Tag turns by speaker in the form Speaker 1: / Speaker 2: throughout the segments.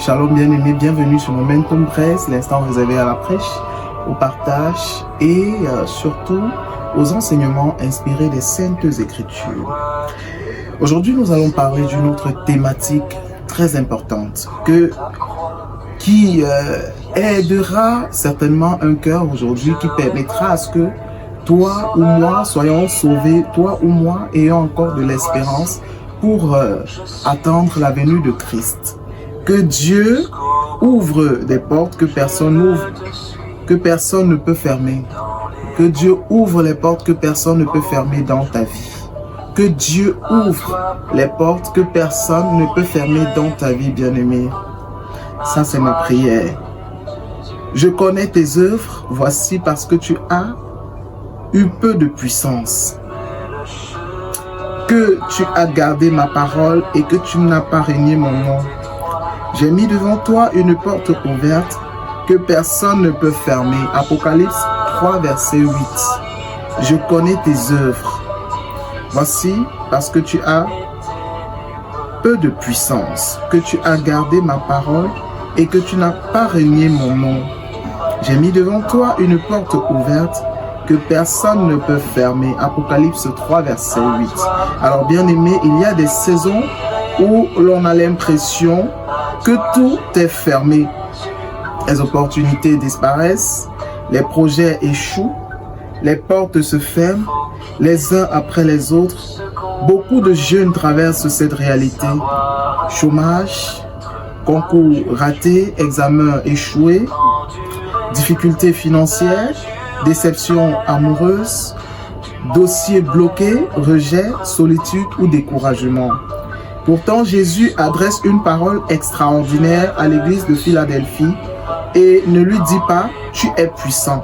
Speaker 1: Shalom bien-aimés, bienvenue sur Momentum Presse, l'instant réservé à la prêche, au partage et surtout aux enseignements inspirés des Saintes Écritures. Aujourd'hui, nous allons parler d'une autre thématique très importante qui aidera certainement un cœur aujourd'hui, qui permettra à ce que toi ou moi soyons sauvés, toi ou moi ayons encore de l'espérance pour attendre la venue de Christ. Que Dieu ouvre des portes que personne ne peut fermer. Que Dieu ouvre les portes que personne ne peut fermer dans ta vie. Que Dieu ouvre les portes que personne ne peut fermer dans ta vie, bien-aimé. Ça, c'est ma prière. Je connais tes œuvres, voici parce que tu as eu peu de puissance. Que tu as gardé ma parole et que tu n'as pas renié mon nom. J'ai mis devant toi une porte ouverte que personne ne peut fermer. Apocalypse 3, verset 8. Je connais tes œuvres. Voici parce que tu as peu de puissance, que tu as gardé ma parole et que tu n'as pas renié mon nom. J'ai mis devant toi une porte ouverte que personne ne peut fermer. Apocalypse 3, verset 8. Alors bien aimé, il y a des saisons où l'on a l'impression que tout est fermé. Les opportunités disparaissent, les projets échouent, les portes se ferment, les uns après les autres. Beaucoup de jeunes traversent cette réalité. Chômage, concours raté, examen échoué, difficultés financières, déception amoureuse, dossier bloqué, rejet, solitude ou découragement. Pourtant, Jésus adresse une parole extraordinaire à l'église de Philadelphie et ne lui dit pas « tu es puissant »,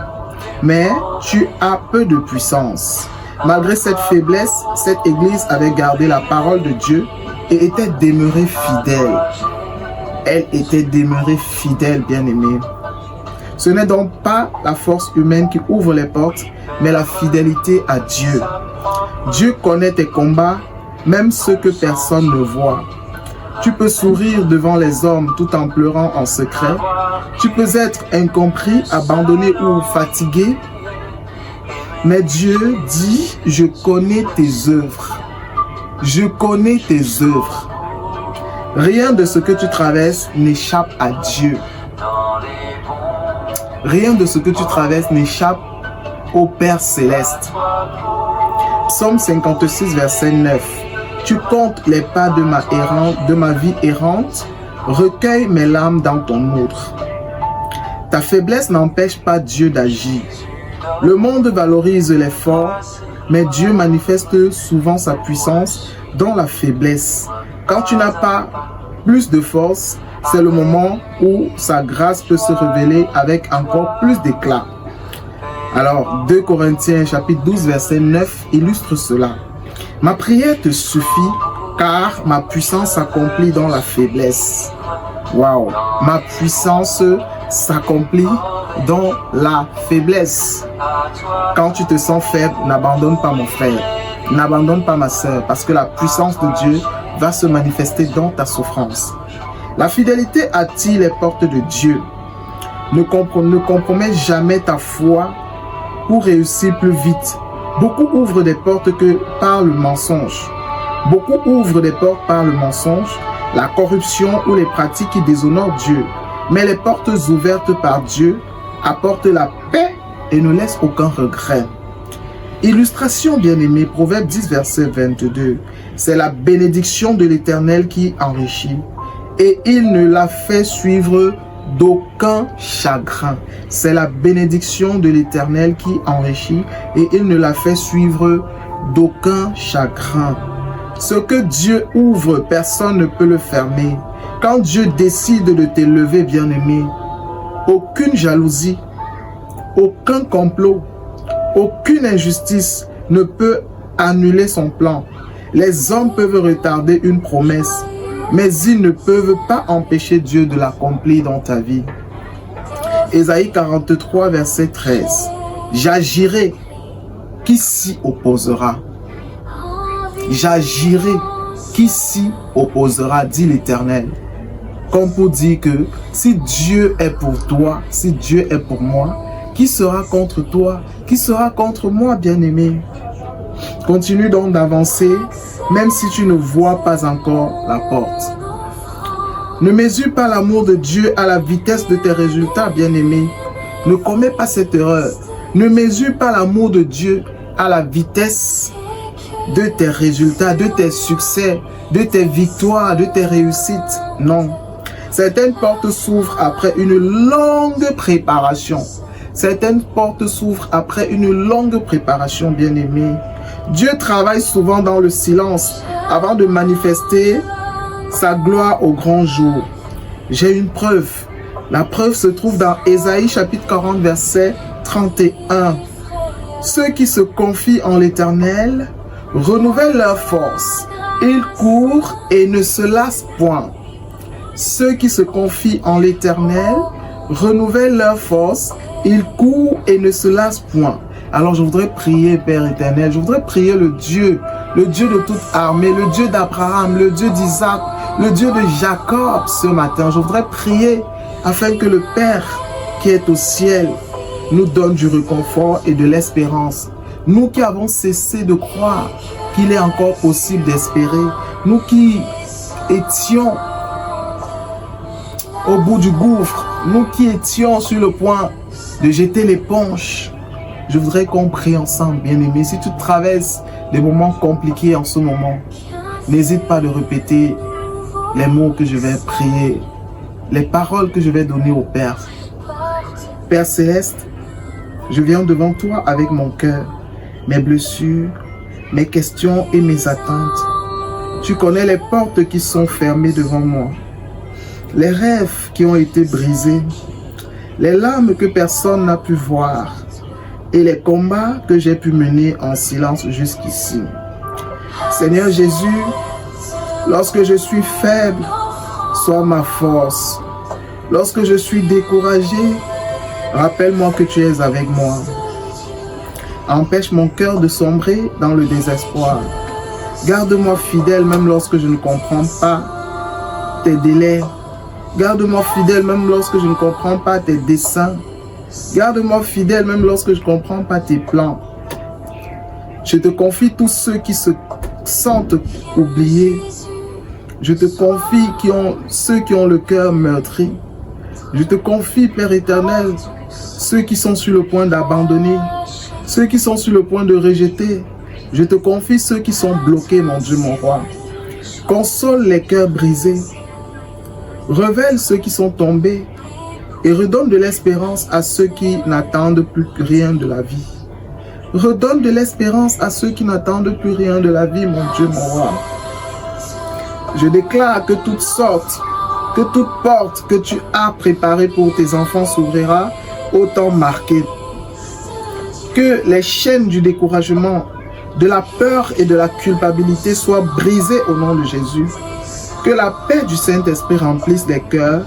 Speaker 1: mais « tu as peu de puissance ». Malgré cette faiblesse, cette église avait gardé la parole de Dieu et était demeurée fidèle. Elle était demeurée fidèle, bien-aimée. Ce n'est donc pas la force humaine qui ouvre les portes, mais la fidélité à Dieu. Dieu connaît tes combats, même ceux que personne ne voit. Tu peux sourire devant les hommes tout en pleurant en secret. Tu peux être incompris, abandonné ou fatigué. Mais Dieu dit, je connais tes œuvres. Je connais tes œuvres. Rien de ce que tu traverses n'échappe à Dieu. Rien de ce que tu traverses n'échappe au Père Céleste. Psaume 56, verset 9. Tu comptes les pas de ma vie errante, recueille mes larmes dans ton outre. Ta faiblesse n'empêche pas Dieu d'agir. Le monde valorise les forts, mais Dieu manifeste souvent sa puissance dans la faiblesse. Quand tu n'as pas plus de force, c'est le moment où sa grâce peut se révéler avec encore plus d'éclat. Alors, 2 Corinthiens chapitre 12, verset 9 illustre cela. Ma prière te suffit, car ma puissance s'accomplit dans la faiblesse. Waouh! Ma puissance s'accomplit dans la faiblesse. Quand tu te sens faible, n'abandonne pas mon frère, n'abandonne pas ma soeur, parce que la puissance de Dieu va se manifester dans ta souffrance. La fidélité attire les portes de Dieu. Ne compromets jamais ta foi pour réussir plus vite. Beaucoup ouvrent des portes par le mensonge. Beaucoup ouvrent des portes par le mensonge, la corruption ou les pratiques qui déshonorent Dieu. Mais les portes ouvertes par Dieu apportent la paix et ne laissent aucun regret. Illustration bien-aimée, Proverbe 10, verset 22. C'est la bénédiction de l'Éternel qui enrichit et il ne la fait suivre d'aucun chagrin. C'est la bénédiction de l'Éternel qui enrichit et il ne la fait suivre d'aucun chagrin. Ce que Dieu ouvre, personne ne peut le fermer. Quand Dieu décide de t'élever, bien-aimé, aucune jalousie, aucun complot, aucune injustice ne peut annuler son plan. Les hommes peuvent retarder une promesse, mais ils ne peuvent pas empêcher Dieu de l'accomplir dans ta vie. Ésaïe 43, verset 13. J'agirai, qui s'y opposera? J'agirai, qui s'y opposera, dit l'Éternel. comme pour dire que si Dieu est pour toi, si Dieu est pour moi, qui sera contre toi? Qui sera contre moi, bien-aimé? Continue donc d'avancer, même si tu ne vois pas encore la porte. Ne mesure pas l'amour de Dieu à la vitesse de tes résultats, bien-aimé. Ne commets pas cette erreur. Ne mesure pas l'amour de Dieu à la vitesse de tes résultats, de tes succès, de tes victoires, de tes réussites. Non. Certaines portes s'ouvrent après une longue préparation. Certaines portes s'ouvrent après une longue préparation, bien-aimé. Dieu travaille souvent dans le silence avant de manifester sa gloire au grand jour. J'ai une preuve. La preuve se trouve dans Ésaïe chapitre 40 verset 31. Ceux qui se confient en l'Éternel renouvellent leur force. Ils courent et ne se lassent point. Ceux qui se confient en l'Éternel renouvellent leur force. Ils courent et ne se lassent point. Alors je voudrais prier, Père éternel, je voudrais prier le Dieu de toute armée, le Dieu d'Abraham, le Dieu d'Isaac, le Dieu de Jacob ce matin. Je voudrais prier afin que le Père qui est au ciel nous donne du réconfort et de l'espérance. Nous qui avons cessé de croire qu'il est encore possible d'espérer, nous qui étions au bout du gouffre, nous qui étions sur le point de jeter l'éponge, je voudrais qu'on prie ensemble, bien-aimé. Si tu traverses des moments compliqués en ce moment, n'hésite pas de répéter les mots que je vais prier, les paroles que je vais donner au Père. Père Céleste, je viens devant toi avec mon cœur, mes blessures, mes questions et mes attentes. Tu connais les portes qui sont fermées devant moi, les rêves qui ont été brisés, les larmes que personne n'a pu voir et les combats que j'ai pu mener en silence jusqu'ici. Seigneur Jésus, lorsque je suis faible, sois ma force. Lorsque je suis découragé, rappelle-moi que tu es avec moi. Empêche mon cœur de sombrer dans le désespoir. Garde-moi fidèle même lorsque je ne comprends pas tes délais. Garde-moi fidèle même lorsque je ne comprends pas tes desseins. Garde-moi fidèle même lorsque je ne comprends pas tes plans. Je te confie tous ceux qui se sentent oubliés. Je te confie ceux qui ont le cœur meurtri. Je te confie, Père éternel, ceux qui sont sur le point d'abandonner, ceux qui sont sur le point de rejeter. Je te confie ceux qui sont bloqués, mon Dieu, mon roi. Console les cœurs brisés. Révèle ceux qui sont tombés et redonne de l'espérance à ceux qui n'attendent plus rien de la vie. Redonne de l'espérance à ceux qui n'attendent plus rien de la vie, mon Dieu, mon roi. Je déclare que toute porte que tu as préparée pour tes enfants s'ouvrira au temps marqué. Que les chaînes du découragement, de la peur et de la culpabilité soient brisées au nom de Jésus. Que la paix du Saint-Esprit remplisse les cœurs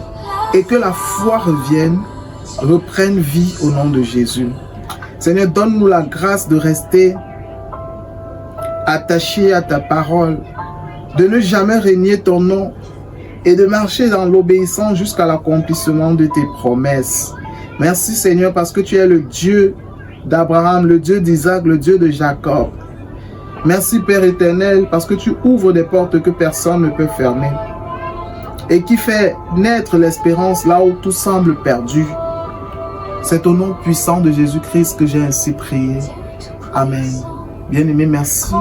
Speaker 1: et que la foi reprenne vie au nom de Jésus. Seigneur, donne-nous la grâce de rester attachés à ta parole, de ne jamais renier ton nom et de marcher dans l'obéissance jusqu'à l'accomplissement de tes promesses. Merci Seigneur parce que tu es le Dieu d'Abraham, le Dieu d'Isaac, le Dieu de Jacob. Merci Père éternel parce que tu ouvres des portes que personne ne peut fermer et qui fait naître l'espérance là où tout semble perdu. C'est au nom puissant de Jésus-Christ que j'ai ainsi prié. Amen. Bien-aimé, merci.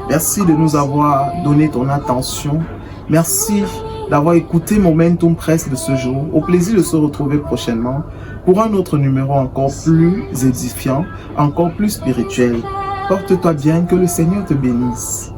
Speaker 1: Merci de nous avoir donné ton attention. Merci d'avoir écouté Momentum Presse de ce jour. Au plaisir de se retrouver prochainement pour un autre numéro encore plus édifiant, encore plus spirituel. Porte-toi bien, que le Seigneur te bénisse.